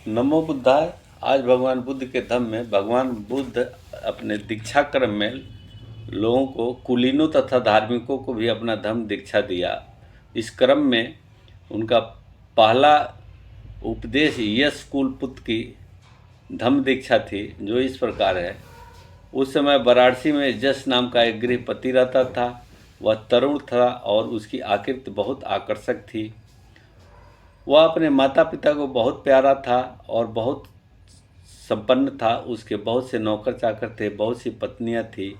नमो बुद्धाय। आज भगवान बुद्ध के धम्म में भगवान बुद्ध अपने दीक्षा क्रम में लोगों को, कुलीनों तथा धार्मिकों को भी अपना धम्म दीक्षा दिया। इस क्रम में उनका पहला उपदेश यश कुलपुत्र की धम्म दीक्षा थी, जो इस प्रकार है। उस समय वाराणसी में यश नाम का एक गृहपति रहता था। वह तरुण था और उसकी आकृति बहुत आकर्षक थी। वह अपने माता पिता को बहुत प्यारा था और बहुत संपन्न था। उसके बहुत से नौकर चाकर थे, बहुत सी पत्नियां थी।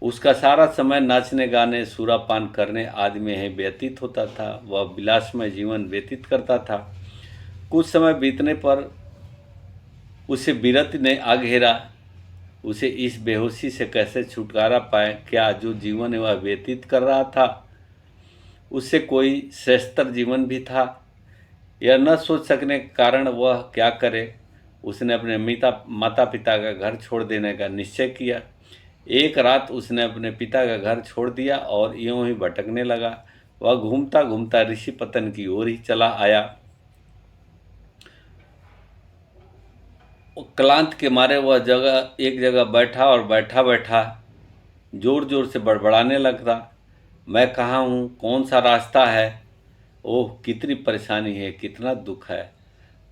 उसका सारा समय नाचने गाने, सुरापान करने आदि में ही व्यतीत होता था। वह विलासमय जीवन व्यतीत करता था। कुछ समय बीतने पर उसे विरक्ति ने आ घेरा। उसे इस बेहोशी से कैसे छुटकारा पाए? क्या जो जीवन वह व्यतीत कर रहा था उससे कोई श्रेष्ठतर जीवन भी था? यह न सोच सकने के कारण वह क्या करे? उसने अपने माता पिता का घर छोड़ देने का निश्चय किया। एक रात उसने अपने पिता का घर छोड़ दिया और यूं ही भटकने लगा। वह घूमता घूमता ऋषि पतन की ओर ही चला आया। क्लांत के मारे वह एक जगह बैठा और बैठा बैठा जोर जोर से बड़बड़ाने लगता। मैं कहाँ हूँ? कौन सा रास्ता है? ओह, कितनी परेशानी है, कितना दुख है।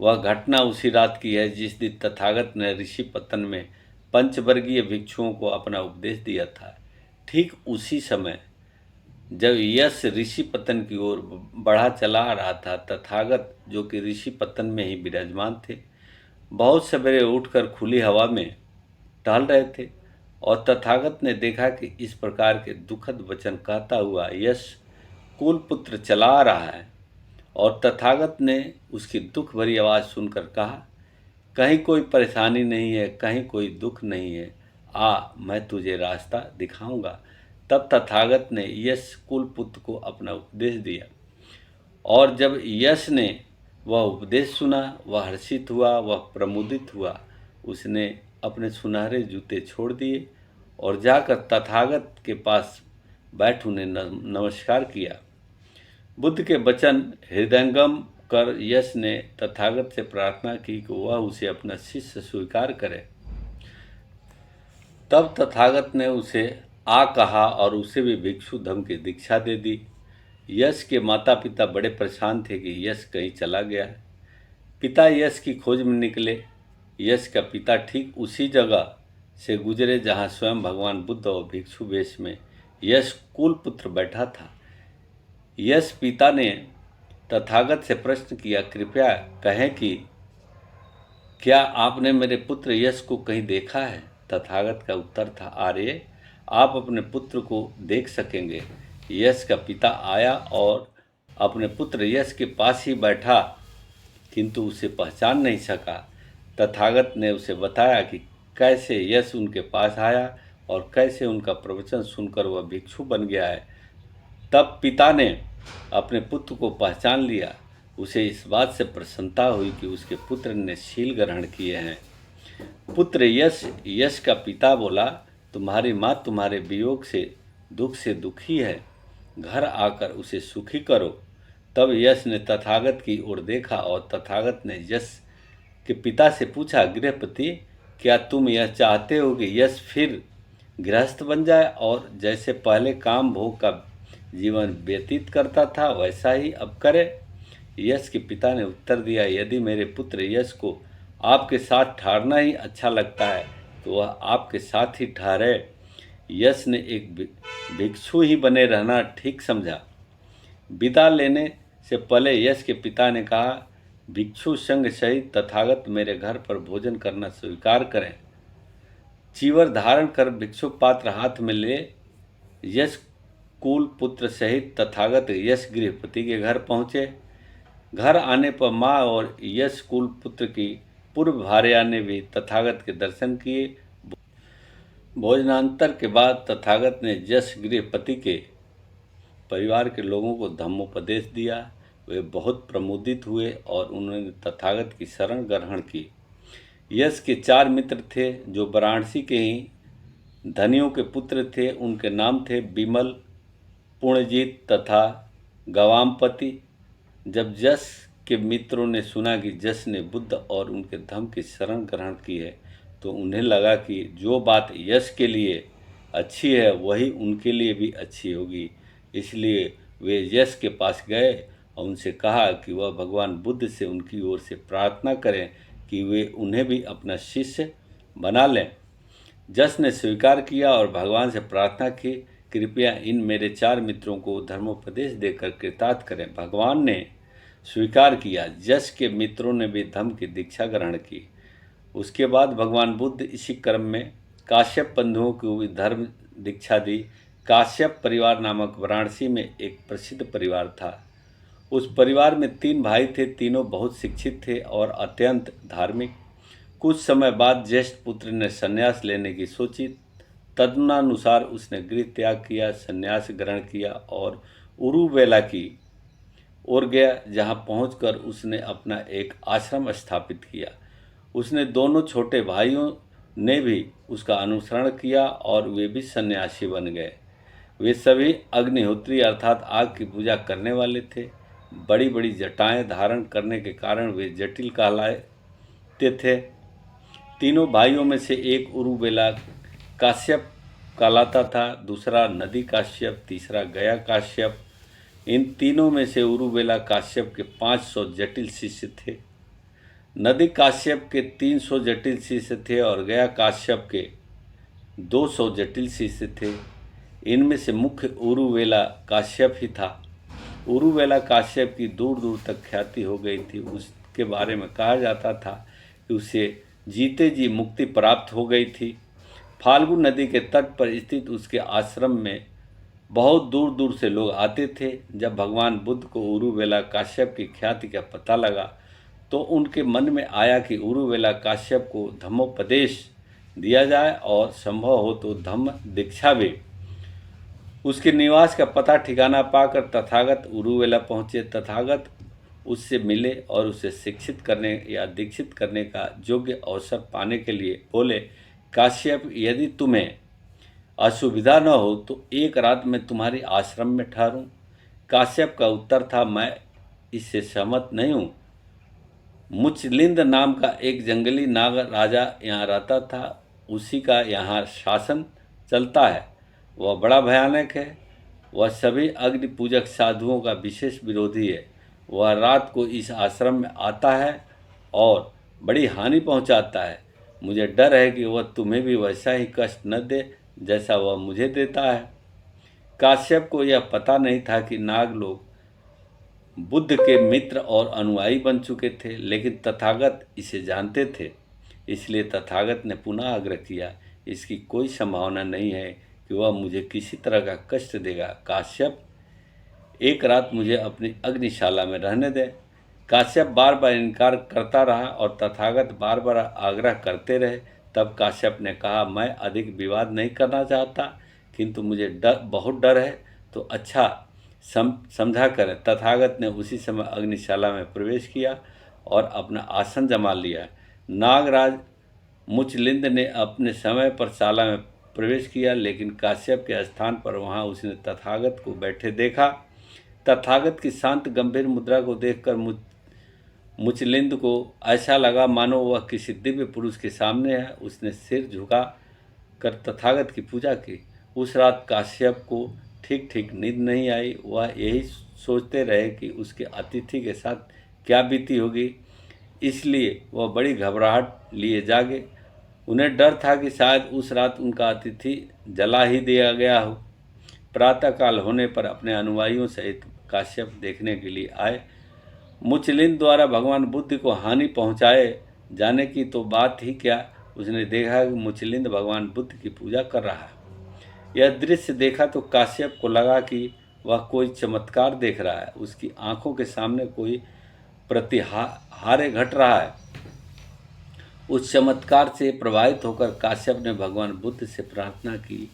वह घटना उसी रात की है जिस दिन तथागत ने ऋषि पतन में पंचवर्गीय भिक्षुओं को अपना उपदेश दिया था। ठीक उसी समय जब यश ऋषि पतन की ओर बढ़ा चला आ रहा था, तथागत, जो कि ऋषि पतन में ही विराजमान थे, बहुत सवेरे उठकर खुली हवा में टहल रहे थे। और तथागत ने देखा कि इस प्रकार के दुखद वचन कहता हुआ यश कुलपुत्र चला आ रहा है। और तथागत ने उसकी दुख भरी आवाज़ सुनकर कहा, कहीं कोई परेशानी नहीं है, कहीं कोई दुख नहीं है। आ, मैं तुझे रास्ता दिखाऊंगा। तब तथागत ने यश कुलपुत्र को अपना उपदेश दिया। और जब यश ने वह उपदेश सुना, वह हर्षित हुआ, वह प्रमुदित हुआ। उसने अपने सुनहरे जूते छोड़ दिए और जाकर तथागत के पास बैठ उन्हें नमस्कार किया। बुद्ध के वचन हृदयंगम कर यश ने तथागत से प्रार्थना की कि वह उसे अपना शिष्य स्वीकार करे। तब तथागत ने उसे आ कहा और उसे भी भिक्षु धम्म की दीक्षा दे दी। यश के माता पिता बड़े परेशान थे कि यश कहीं चला गया है। पिता यश की खोज में निकले। यश का पिता ठीक उसी जगह से गुजरे जहाँ स्वयं भगवान बुद्ध और भिक्षु वेश में यश कुलपुत्र बैठा था। यश पिता ने तथागत से प्रश्न किया, कृपया कहें कि क्या आपने मेरे पुत्र यश को कहीं देखा है? तथागत का उत्तर था, आर्य, आप अपने पुत्र को देख सकेंगे। यश का पिता आया और अपने पुत्र यश के पास ही बैठा, किंतु उसे पहचान नहीं सका। तथागत ने उसे बताया कि कैसे यश उनके पास आया और कैसे उनका प्रवचन सुनकर वह भिक्षु बन गया है। तब पिता ने अपने पुत्र को पहचान लिया। उसे इस बात से प्रसन्नता हुई कि उसके पुत्र ने शील ग्रहण किए हैं। पुत्र यश का पिता बोला, तुम्हारी माँ तुम्हारे वियोग से दुखी है, घर आकर उसे सुखी करो। तब यश ने तथागत की ओर देखा और तथागत ने यश के पिता से पूछा, गृहपति, क्या तुम यह चाहते हो कि यश फिर गृहस्थ बन जाए और जैसे पहले काम भोग का जीवन व्यतीत करता था वैसा ही अब करे? यश के पिता ने उत्तर दिया, यदि मेरे पुत्र यश को आपके साथ ठहरना ही अच्छा लगता है तो वह आपके साथ ही ठहरे। यश ने एक भिक्षु ही बने रहना ठीक समझा। विदा लेने से पहले यश के पिता ने कहा, भिक्षु संग सहित तथागत मेरे घर पर भोजन करना स्वीकार करें। चीवर धारण कर भिक्षु पात्र हाथ में ले यश कुल पुत्र सहित तथागत यश गृहपति के घर पहुँचे। घर आने पर माँ और यश कुल पुत्र की पूर्व भार्या ने भी तथागत के दर्शन किए। भोजनांतर के बाद तथागत ने यश गृहपति के परिवार के लोगों को धम्मोपदेश दिया। वे बहुत प्रमुदित हुए और उन्होंने तथागत की शरण ग्रहण की। यश के 4 मित्र थे जो वाराणसी के ही धनियों के पुत्र थे। उनके नाम थे विमल, पुण्यजीत तथा गवामपति। जब यश के मित्रों ने सुना कि यश ने बुद्ध और उनके धर्म की शरण ग्रहण की है तो उन्हें लगा कि जो बात यश के लिए अच्छी है वही उनके लिए भी अच्छी होगी। इसलिए वे यश के पास गए और उनसे कहा कि वह भगवान बुद्ध से उनकी ओर से प्रार्थना करें कि वे उन्हें भी अपना शिष्य बना लें। यश ने स्वीकार किया और भगवान से प्रार्थना की, कृपया इन मेरे 4 मित्रों को धर्मोपदेश देकर कृतार्थ करें। भगवान ने स्वीकार किया। यश के मित्रों ने भी धम्म की दीक्षा ग्रहण की। उसके बाद भगवान बुद्ध इसी क्रम में काश्यप बंधुओं को भी धर्म दीक्षा दी। काश्यप परिवार नामक वाराणसी में एक प्रसिद्ध परिवार था। उस परिवार में 3 भाई थे। तीनों बहुत शिक्षित थे और अत्यंत धार्मिक। कुछ समय बाद ज्येष्ठ पुत्र ने संन्यास लेने की सोची। तदनुसार उसने गृह त्याग किया, संन्यास ग्रहण किया और उरुवेला की ओर गया, जहाँ पहुंचकर उसने अपना एक आश्रम स्थापित किया। उसने दोनों छोटे भाइयों ने भी उसका अनुसरण किया और वे भी सन्यासी बन गए। वे सभी अग्निहोत्री अर्थात आग की पूजा करने वाले थे। बड़ी बड़ी जटाएं धारण करने के कारण वे जटिल कहलाते थे। तीनों भाइयों में से एक उरुवेला काश्यप कहलाता था, दूसरा नदी काश्यप, तीसरा गया काश्यप। इन तीनों में से उरुवेला काश्यप के 500 जटिल शिष्य थे। नदी काश्यप के 300 जटिल शिष्य थे और गया काश्यप के 200 जटिल शिष्य थे। इनमें से मुख्य उरुवेला काश्यप ही था। उरुवेला काश्यप की दूर दूर तक ख्याति हो गई थी। उसके बारे में कहा जाता था कि उसे जीते जी मुक्ति प्राप्त हो गई थी। फाल्गु नदी के तट पर स्थित उसके आश्रम में बहुत दूर दूर से लोग आते थे। जब भगवान बुद्ध को उरुवेला काश्यप की ख्याति का पता लगा तो उनके मन में आया कि उरुवेला काश्यप को धम्मोपदेश दिया जाए और संभव हो तो धम्म दीक्षा भी। उसके निवास का पता ठिकाना पाकर तथागत उरुवेला पहुँचे। तथागत उससे मिले और उसे शिक्षित करने या दीक्षित करने का योग्य अवसर पाने के लिए बोले, काश्यप, यदि तुम्हें असुविधा न हो तो एक रात मैं तुम्हारी आश्रम में ठहरूं। काश्यप का उत्तर था, मैं इससे सहमत नहीं हूँ। मुचलिंद नाम का एक जंगली नाग राजा यहाँ रहता था। उसी का यहाँ शासन चलता है। वह बड़ा भयानक है। वह सभी अग्नि पूजक साधुओं का विशेष विरोधी है। वह रात को इस आश्रम में आता है और बड़ी हानि पहुँचाता है। मुझे डर है कि वह तुम्हें भी वैसा ही कष्ट न दे जैसा वह मुझे देता है। काश्यप को यह पता नहीं था कि नाग लोग बुद्ध के मित्र और अनुयायी बन चुके थे, लेकिन तथागत इसे जानते थे। इसलिए तथागत ने पुनः आग्रह किया, इसकी कोई संभावना नहीं है कि वह मुझे किसी तरह का कष्ट देगा। काश्यप, एक रात मुझे अपनी अग्निशाला में रहने दे। काश्यप बार बार इनकार करता रहा और तथागत बार बार आग्रह करते रहे। तब काश्यप ने कहा, मैं अधिक विवाद नहीं करना चाहता, किंतु मुझे बहुत डर है, तो अच्छा समझा करें। तथागत ने उसी समय अग्निशाला में प्रवेश किया और अपना आसन जमा लिया। नागराज मुचलिंद ने अपने समय पर शाला में प्रवेश किया, लेकिन काश्यप के स्थान पर वहाँ उसने तथागत को बैठे देखा। तथागत की शांत गंभीर मुद्रा को देखकर मुचलिंद को ऐसा लगा मानो वह किसी दिव्य पुरुष के सामने है। उसने सिर झुका कर तथागत की पूजा की। उस रात काश्यप को ठीक ठीक नींद नहीं आई। वह यही सोचते रहे कि उसके अतिथि के साथ क्या बीती होगी, इसलिए वह बड़ी घबराहट लिए जागे। उन्हें डर था कि शायद उस रात उनका अतिथि जला ही दिया गया हो। प्रातःकाल होने पर अपने अनुयायियों सहित काश्यप देखने के लिए आए। मुचलिंद द्वारा भगवान बुद्ध को हानि पहुंचाए जाने की तो बात ही क्या, उसने देखा कि मुचलिंद भगवान बुद्ध की पूजा कर रहा है। यह दृश्य देखा तो काश्यप को लगा कि वह कोई चमत्कार देख रहा है। उसकी आंखों के सामने कोई प्रतिहार्य घट रहा है। उस चमत्कार से प्रभावित होकर काश्यप ने भगवान बुद्ध से प्रार्थना की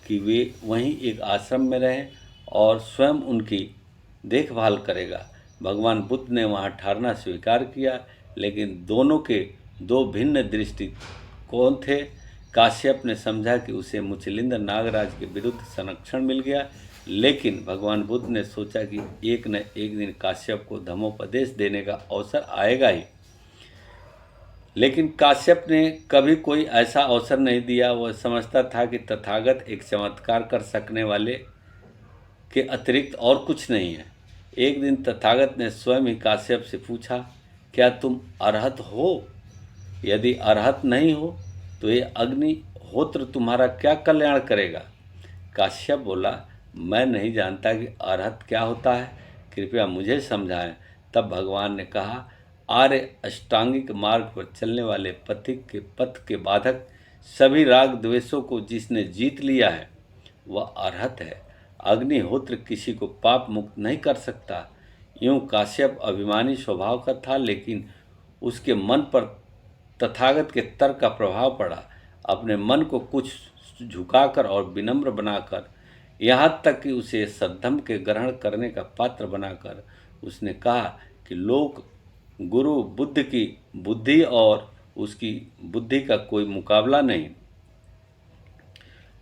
कि वे वहीं एक आश्रम में रहें और स्वयं उनकी देखभाल करेगा। भगवान बुद्ध ने वहां ठहरना स्वीकार किया, लेकिन दोनों के 2 भिन्न दृष्टिकोण थे। काश्यप ने समझा कि उसे मुचलिंद नागराज के विरुद्ध संरक्षण मिल गया, लेकिन भगवान बुद्ध ने सोचा कि एक न एक दिन काश्यप को धम्मोपदेश देने का अवसर आएगा ही। लेकिन काश्यप ने कभी कोई ऐसा अवसर नहीं दिया। वह समझता था कि तथागत एक चमत्कार कर सकने वाले के अतिरिक्त और कुछ नहीं है। एक दिन तथागत ने स्वयं ही काश्यप से पूछा, क्या तुम अरहत हो? यदि अरहत नहीं हो तो ये अग्निहोत्र तुम्हारा क्या कल्याण करेगा? काश्यप बोला, मैं नहीं जानता कि अरहत क्या होता है, कृपया मुझे समझाएं। तब भगवान ने कहा, आर्य अष्टांगिक मार्ग पर चलने वाले पथिक के पथ के बाधक सभी राग द्वेषों को जिसने जीत लिया है वह अरहत है। अग्निहोत्र किसी को पाप मुक्त नहीं कर सकता। यूं काश्यप अभिमानी स्वभाव का था, लेकिन उसके मन पर तथागत के तर्क का प्रभाव पड़ा। अपने मन को कुछ झुकाकर और विनम्र बनाकर, यहाँ तक कि उसे सद्धम के ग्रहण करने का पात्र बनाकर उसने कहा कि लोग गुरु बुद्ध की बुद्धि और उसकी बुद्धि का कोई मुकाबला नहीं।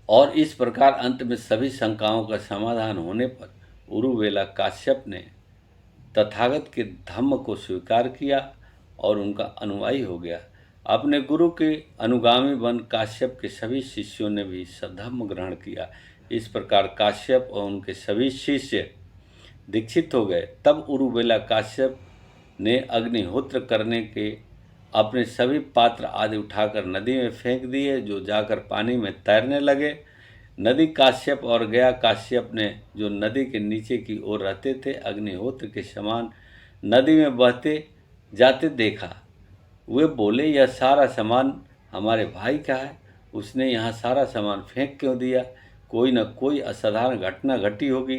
और इस प्रकार अंत में सभी शंकाओं का समाधान होने पर उरुवेला काश्यप ने तथागत के धम्म को स्वीकार किया और उनका अनुयायी हो गया। अपने गुरु के अनुगामी बन काश्यप के सभी शिष्यों ने भी सधम्म ग्रहण किया। इस प्रकार काश्यप और उनके सभी शिष्य दीक्षित हो गए। तब उरुवेला काश्यप ने अग्निहोत्र करने के अपने सभी पात्र आदि उठाकर नदी में फेंक दिए, जो जाकर पानी में तैरने लगे। नदी काश्यप और गया काश्यप ने जो नदी के नीचे की ओर रहते थे अग्निहोत्र के समान नदी में बहते जाते देखा। वे बोले, यह सारा सामान हमारे भाई का है, उसने यहाँ सारा सामान फेंक क्यों दिया? कोई न कोई असाधारण घटना घटी होगी।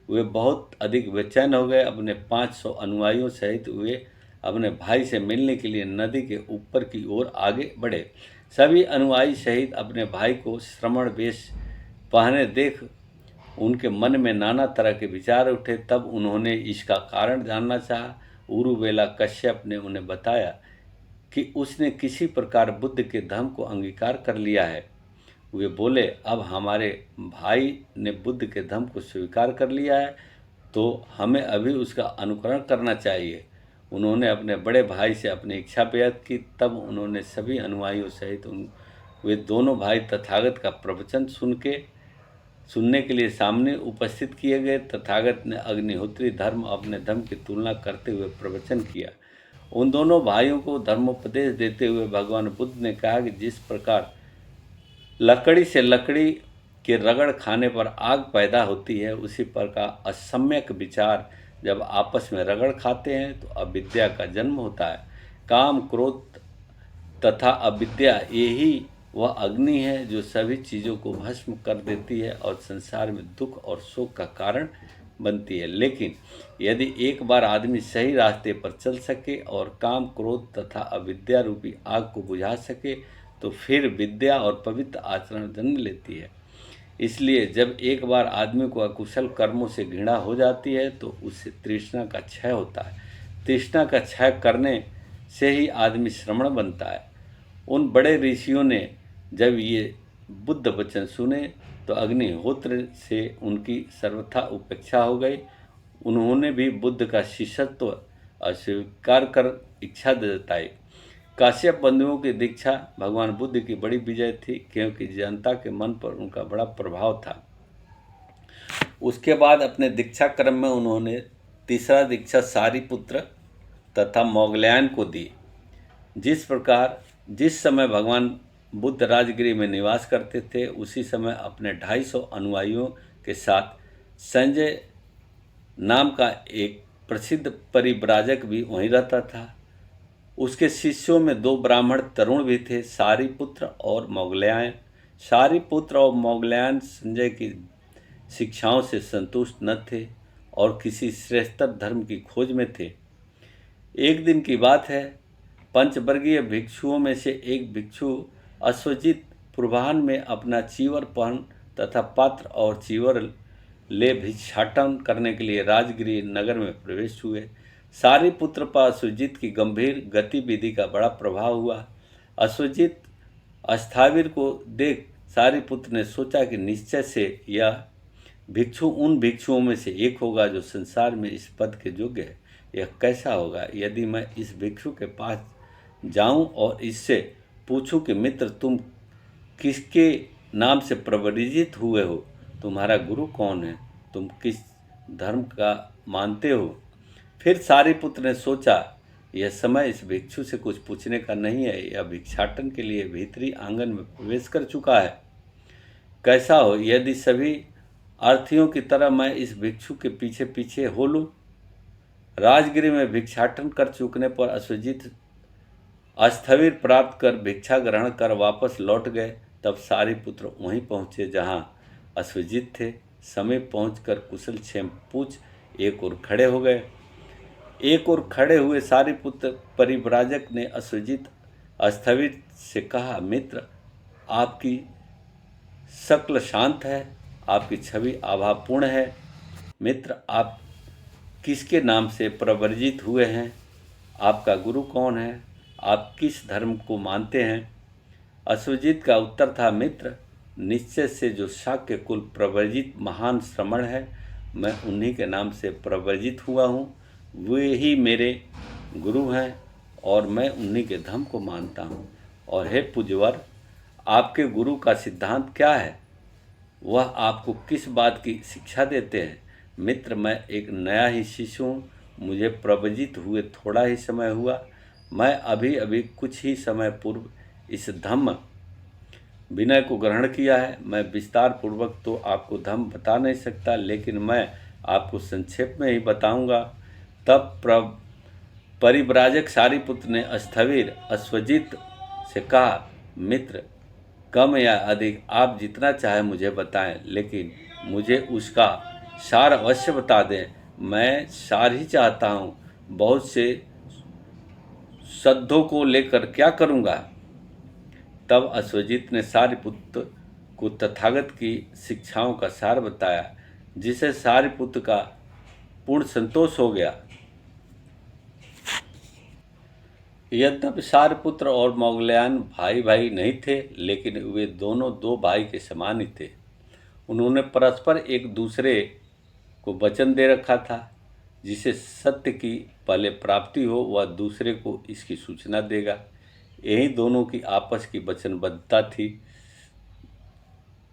वे बहुत अधिक बेचैन हो गए। अपने 500 अनुयायियों सहित वे अपने भाई से मिलने के लिए नदी के ऊपर की ओर आगे बढ़े। सभी अनुयायी सहित अपने भाई को श्रमण वेश पहने देख उनके मन में नाना तरह के विचार उठे। तब उन्होंने इसका कारण जानना चाहा। उरुवेला कश्यप ने उन्हें बताया कि उसने किसी प्रकार बुद्ध के धर्म को अंगीकार कर लिया है। वे बोले, अब हमारे भाई ने बुद्ध के धर्म को स्वीकार कर लिया है तो हमें अभी उसका अनुकरण करना चाहिए। उन्होंने अपने बड़े भाई से अपनी इच्छा व्यक्त की। तब उन्होंने सभी अनुयायियों सहित वे दोनों भाई तथागत का प्रवचन सुनने के लिए सामने उपस्थित किए गए। तथागत ने अग्निहोत्री धर्म अपने धर्म की तुलना करते हुए प्रवचन किया। उन दोनों भाइयों को धर्मोपदेश देते हुए भगवान बुद्ध ने कहा कि जिस प्रकार लकड़ी से लकड़ी के रगड़ खाने पर आग पैदा होती है, उसी प्रकार असम्यक विचार जब आपस में रगड़ खाते हैं तो अविद्या का जन्म होता है। काम, क्रोध तथा अविद्या यही वह अग्नि है जो सभी चीज़ों को भस्म कर देती है और संसार में दुख और शोक का कारण बनती है। लेकिन यदि एक बार आदमी सही रास्ते पर चल सके और काम, क्रोध तथा अविद्या रूपी आग को बुझा सके तो फिर विद्या और पवित्र आचरण जन्म लेती है। इसलिए जब एक बार आदमी को अकुशल कर्मों से घृणा हो जाती है तो उससे तृष्णा का क्षय होता है। तृष्णा का क्षय करने से ही आदमी श्रमण बनता है। उन बड़े ऋषियों ने जब ये बुद्ध वचन सुने तो अग्निहोत्र से उनकी सर्वथा उपेक्षा हो गई। उन्होंने भी बुद्ध का शिष्यत्व अस्वीकार कर इच्छा जताई। काश्यप बंधुओं की दीक्षा भगवान बुद्ध की बड़ी विजय थी, क्योंकि जनता के मन पर उनका बड़ा प्रभाव था। उसके बाद अपने दीक्षा क्रम में उन्होंने तीसरा दीक्षा सारिपुत्र तथा मोगलयान को दी। जिस समय भगवान बुद्ध राजगृह में निवास करते थे, उसी समय अपने 250 अनुयायियों के साथ संजय नाम का एक प्रसिद्ध परिव्राजक भी वहीं रहता था। उसके शिष्यों में 2 ब्राह्मण तरुण भी थे, सारिपुत्र और मोगलयान। सारिपुत्र और मोगलयान संजय की शिक्षाओं से संतुष्ट न थे और किसी श्रेष्ठतर धर्म की खोज में थे। एक दिन की बात है, पंचवर्गीय भिक्षुओं में से एक भिक्षु अश्वजित पूर्वाह्न में अपना चीवर पहन तथा पात्र और चीवर ले भिक्षाटन करने के लिए राजगृह नगर में प्रवेश हुए। सारिपुत्र पर अश्वजित की गंभीर गतिविधि का बड़ा प्रभाव हुआ। अश्वजित अस्थाविर को देख सारिपुत्र ने सोचा कि निश्चय से यह भिक्षु उन भिक्षुओं में से एक होगा जो संसार में इस पद के योग्य है। यह कैसा होगा यदि मैं इस भिक्षु के पास जाऊं और इससे पूछूं कि मित्र, तुम किसके नाम से प्रवृत्त हुए हो, तुम्हारा गुरु कौन है, तुम किस धर्म का मानते हो। फिर सारिपुत्र ने सोचा, यह समय इस भिक्षु से कुछ पूछने का नहीं है, यह भिक्षाटन के लिए भीतरी आंगन में प्रवेश कर चुका है। कैसा हो यदि सभी अर्थीयों की तरह मैं इस भिक्षु के पीछे पीछे हो लूं। राजगिरी में भिक्षाटन कर चुकने पर अश्वजित स्थविर प्राप्त कर भिक्षा ग्रहण कर वापस लौट गए। तब सारिपुत्र वहीं पहुँचे जहाँ अश्वजित थे। समीप पहुंचकर कुशल क्षेम पूछ एक ओर खड़े हो गए। एक ओर खड़े हुए सारिपुत्र परिव्राजक ने अश्वजित स्थविर से कहा, मित्र, आपकी शक्ल शांत है, आपकी छवि आभापूर्ण है। मित्र, आप किसके नाम से प्रवर्जित हुए हैं, आपका गुरु कौन है, आप किस धर्म को मानते हैं। अश्वजित का उत्तर था, मित्र, निश्चय से जो शाक्य कुल प्रवर्जित महान श्रमण है, मैं उन्हीं के नाम से प्रवर्जित हुआ हूँ। वे ही मेरे गुरु हैं और मैं उन्हीं के धर्म को मानता हूँ। और हे पूज्यवर, आपके गुरु का सिद्धांत क्या है, वह आपको किस बात की शिक्षा देते हैं। मित्र, मैं एक नया ही शिशु हूँ, मुझे प्रवजित हुए थोड़ा ही समय हुआ। मैं अभी अभी कुछ ही समय पूर्व इस धम्म विनय को ग्रहण किया है। मैं विस्तार पूर्वक तो आपको धम्म बता नहीं सकता, लेकिन मैं आपको संक्षेप में ही बताऊंगा। तब परिव्राजक सारिपुत्र ने स्थविर अश्वजित से कहा, मित्र, कम या अधिक आप जितना चाहे मुझे बताएं, लेकिन मुझे उसका सार अवश्य बता दें। मैं सार ही चाहता हूँ, बहुत से सद्धों को लेकर क्या करूँगा। तब अश्वजित ने सारिपुत्र को तथागत की शिक्षाओं का सार बताया, जिसे सारिपुत्र का पूर्ण संतोष हो गया। यद्यपि सारिपुत्र और मोगलयान भाई भाई नहीं थे, लेकिन वे दोनों दो भाई के समान ही थे। उन्होंने परस्पर एक दूसरे को वचन दे रखा था, जिसे सत्य की पहले प्राप्ति हो वह दूसरे को इसकी सूचना देगा। यही दोनों की आपस की वचनबद्धता थी।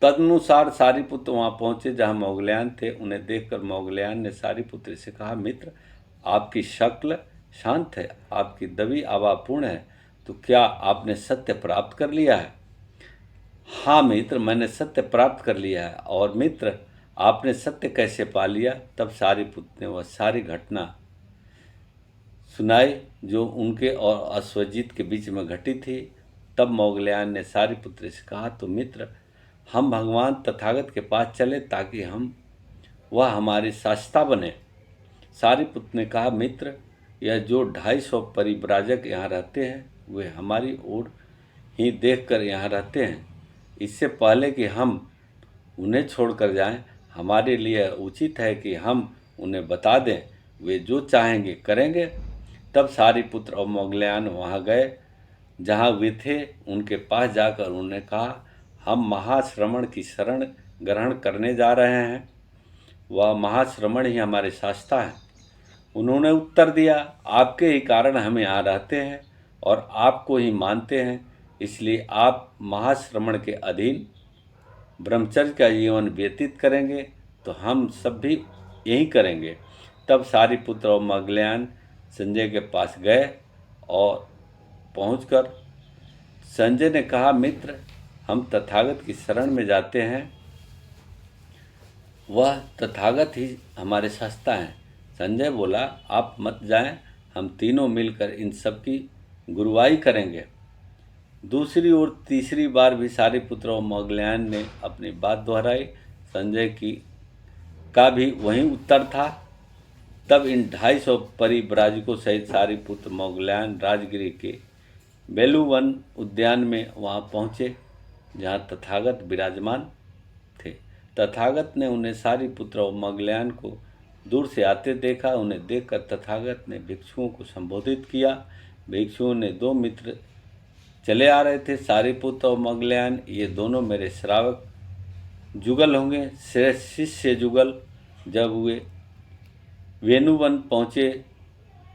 तदनुसार सारिपुत्र वहाँ पहुँचे जहाँ मोगलयान थे। उन्हें देखकर मोगलयान ने सारिपुत्र से कहा, मित्र, आपकी शक्ल शांत है, आपकी दबी आभापूर्ण है, तो क्या आपने सत्य प्राप्त कर लिया है। हाँ मित्र, मैंने सत्य प्राप्त कर लिया है। और मित्र, आपने सत्य कैसे पा लिया। तब सारिपुत्र ने वह सारी घटना सुनाई जो उनके और अश्वजित के बीच में घटी थी। तब मोगलयान ने सारिपुत्र से कहा, तो मित्र, हम भगवान तथागत के पास चले ताकि वह हमारी शास्ता बने। सारिपुत्र ने कहा, मित्र, यह जो 250 परिव्राजक यहाँ रहते हैं, वे हमारी ओर ही देखकर यहाँ रहते हैं। इससे पहले कि हम उन्हें छोड़कर जाएं, हमारे लिए उचित है कि हम उन्हें बता दें, वे जो चाहेंगे करेंगे। तब सारिपुत्र और मोगलयान वहाँ गए जहाँ वे थे। उनके पास जाकर उन्होंने कहा, हम महाश्रमण की शरण ग्रहण करने जा रहे हैं, वह महाश्रमण ही हमारे शास्ता हैं। उन्होंने उत्तर दिया, आपके ही कारण हम यहाँ रहते हैं और आपको ही मानते हैं, इसलिए आप महाश्रमण के अधीन ब्रह्मचर्य का जीवन व्यतीत करेंगे, तो हम सब भी यही करेंगे। तब सारिपुत्र और मोगलयान संजय के पास गए और पहुंचकर संजय ने कहा, मित्र, हम तथागत की शरण में जाते हैं, वह तथागत ही हमारे शास्ता हैं। संजय बोला, आप मत जाएं, हम तीनों मिलकर इन सब की गुरुवाई करेंगे। दूसरी ओर तीसरी बार भी सारिपुत्र और मोगलयान ने अपनी बात दोहराई। संजय का भी वही उत्तर था। तब इन 250 परिव्राजकों सहित सारिपुत्र मोगलयान राजगिरी के बेलुवन उद्यान में वहाँ पहुँचे जहाँ तथागत विराजमान थे। तथागत ने उन्हें सारिपुत्र और मोगलयान को दूर से आते देखा। उन्हें देखकर तथागत ने भिक्षुओं को संबोधित किया। भिक्षुओं ने दो मित्र चले आ रहे थे, सारिपुत्र और मोगलयान, ये दोनों मेरे श्रावक जुगल होंगे। श्रेष्ठ शिष्य जुगल जब हुए वेणुवन पहुँचे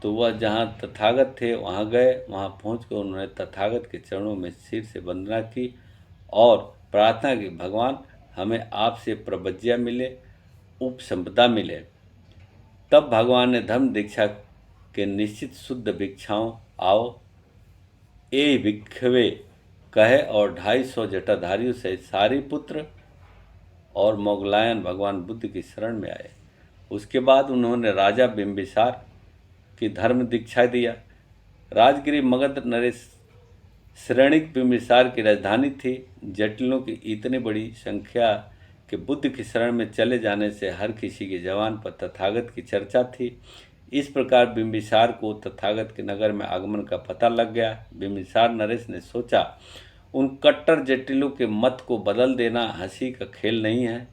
तो वह जहाँ तथागत थे वहाँ गए। वहाँ पहुँचकर उन्होंने तथागत के चरणों में सिर से वंदना की और प्रार्थना की, भगवान हमें आपसे प्रबज्या मिले, उपसंपदा मिले। तब भगवान ने धर्म दीक्षा के निश्चित शुद्ध भिक्षाओं आओ ए भिक्षवे कहे और 250 जटाधारियों सहित सारी पुत्र और मोगलायन भगवान बुद्ध की शरण में आए। उसके बाद उन्होंने राजा बिंबिसार की धर्म दीक्षा दिया। राजगिरी मगध नरेश श्रेणिक बिंबिसार की राजधानी थी। जटिलों की इतनी बड़ी संख्या के बुद्ध की शरण में चले जाने से हर किसी की जबान पर तथागत की चर्चा थी। इस प्रकार बिंबिसार को तथागत के नगर में आगमन का पता लग गया। बिंबिसार नरेश ने सोचा, उन कट्टर जटिलों के मत को बदल देना हंसी का खेल नहीं है।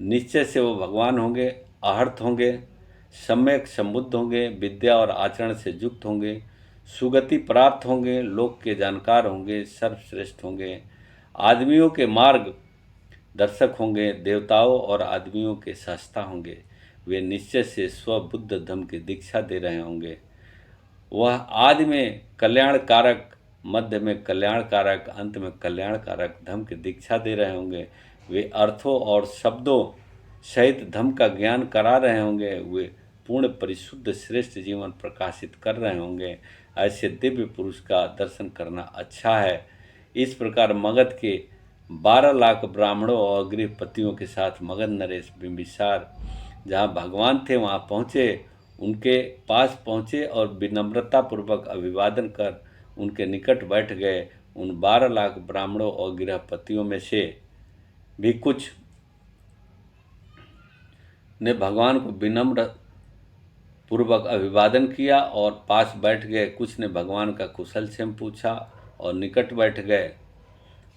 निश्चय से वो भगवान होंगे, आहर्त होंगे, सम्यक संबुद्ध होंगे, विद्या और आचरण से युक्त होंगे, सुगति प्राप्त होंगे, लोक के जानकार होंगे, सर्वश्रेष्ठ होंगे, आदमियों के मार्ग दर्शक होंगे, देवताओं और आदमियों के शास्ता होंगे। वे निश्चय से स्वबुद्ध धम्म की दीक्षा दे रहे होंगे। वह आदि में कल्याणकारक, मध्य में कल्याणकारक, अंत में कल्याणकारक धम्म की दीक्षा दे रहे होंगे। वे अर्थों और शब्दों सहित धम्म का ज्ञान करा रहे होंगे। वे पूर्ण परिशुद्ध श्रेष्ठ जीवन प्रकाशित कर रहे होंगे। ऐसे दिव्य पुरुष का दर्शन करना अच्छा है। इस प्रकार मगध के 12 लाख ब्राह्मणों और गृहपतियों के साथ मगध नरेश बिंबिसार जहाँ भगवान थे वहाँ पहुँचे। उनके पास पहुँचे और विनम्रतापूर्वक अभिवादन कर उनके निकट बैठ गए। उन 12 लाख ब्राह्मणों और गृहपतियों में से भी कुछ ने भगवान को विनम्र पूर्वक अभिवादन किया और पास बैठ गए। कुछ ने भगवान का कुशल क्षेम पूछा और निकट बैठ गए।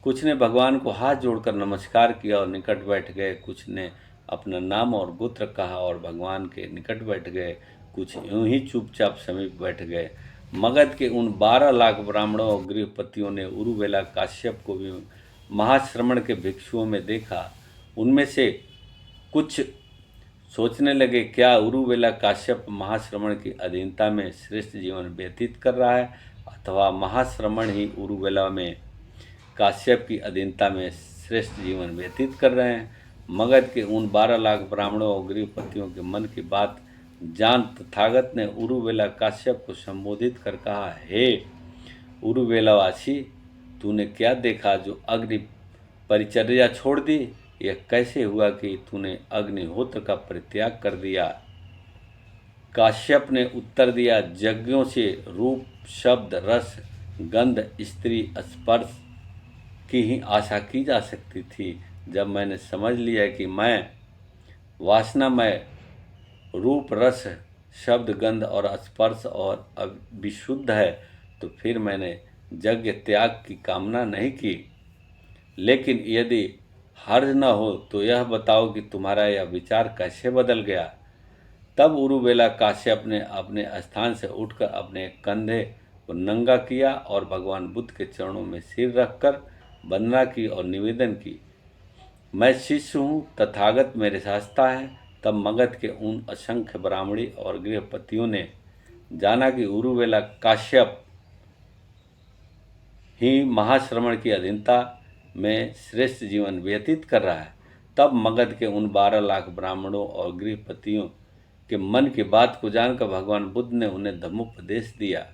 कुछ ने भगवान को हाथ जोड़कर नमस्कार किया और निकट बैठ गए। कुछ ने अपना नाम और गोत्र कहा और भगवान के निकट बैठ गए। कुछ यूं ही चुपचाप समीप बैठ गए। मगध के उन 12 लाख ब्राह्मणों और गृहपतियों ने उरुवेला काश्यप को भी महाश्रमण के भिक्षुओं में देखा। उनमें से कुछ सोचने लगे, क्या उरुवेला काश्यप महाश्रमण की अधीनता में श्रेष्ठ जीवन व्यतीत कर रहा है अथवा महाश्रमण ही उरुवेला में काश्यप की अधीनता में श्रेष्ठ जीवन व्यतीत कर रहे हैं। मगध के उन 12 लाख ब्राह्मणों और गृहपतियों के मन की बात जान तथागत ने उरुवेला काश्यप को संबोधित कर कहा, हे उरुवेलावासी, तूने क्या देखा जो अग्नि परिचर्या छोड़ दी? यह कैसे हुआ कि तूने अग्निहोत्र का परित्याग कर दिया? काश्यप ने उत्तर दिया, यज्ञों से रूप, शब्द, रस, गंध, स्त्री, स्पर्श की ही आशा की जा सकती थी। जब मैंने समझ लिया कि मैं वासनामय रूप, रस, शब्द, गंध और स्पर्श और विशुद्ध है, तो फिर मैंने यज्ञ त्याग की कामना नहीं की। लेकिन यदि हर्ज न हो तो यह बताओ कि तुम्हारा यह विचार कैसे बदल गया? तब उरुवेला काश्यप ने अपने स्थान से उठकर अपने कंधे को नंगा किया और भगवान बुद्ध के चरणों में सिर रखकर वंदना की और निवेदन की, मैं शिष्य हूँ, तथागत मेरे शास्ता है। तब मगध के उन असंख्य ब्राह्मणी और गृहपतियों ने जाना कि उरुवेला काश्यप ही महाश्रमण की अधीनता में श्रेष्ठ जीवन व्यतीत कर रहा है। तब मगध के उन 12 लाख ब्राह्मणों और गृहपतियों के मन की बात को जानकर भगवान बुद्ध ने उन्हें धम्मोपदेश दिया।